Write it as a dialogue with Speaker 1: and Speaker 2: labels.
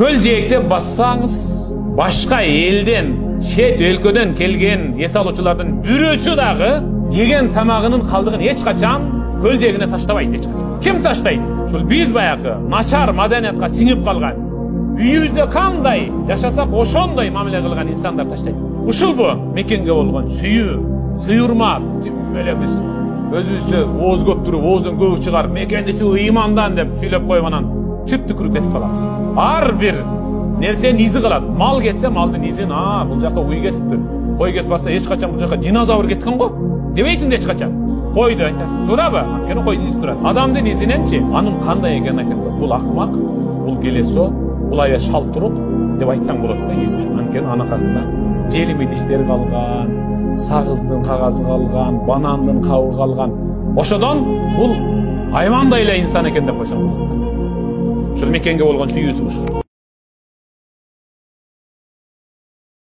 Speaker 1: Көл жээкте бассаңыз, башка элден, шет өлкөдөн келген эс алуучулардын бирөөсү дагы жеген тамагынын калдыгын эч качан көл жээгине таштабайт эч качан. Ким таштайт? Ушул биз баягы начар маданиятка сиңип калган, үйүбүздө кандай жашасак ошондой мамиле кылган инсандар таштайт. Ушул бу мекенге болгон сүйүү, сыйырмак, эле биз өзүбүзчө ооз көп туруп, ооздон көбүк чыгарып, мекенди суу ыймандан деп сүйлөп коюп анан чып түкүрүп кетип калабыз. Ар бир нерсенин изи калат. Мал кетсе, малдын изин, бул жака уй кетиптир. Кой кетип барса, эч качан бул жака динозавр кеткен го? Дебейсиң да эч качан. Койду айтасың, туурабы? Анткени койдун изи турат. Адамдын изиненчи, анын кандай экенин айтсаң, бул акмак, бул келесо, бул аябай шалтурук деп айтсаң болот да изди. Анткени анын аркасында желими диштери калган, сагыздын кагазы калган, банандын кабыгы калган. Ошодон бул айвандай эле инсан экен деп койсоң болот. Ушул мекенге болгон сүйүүсү ушул.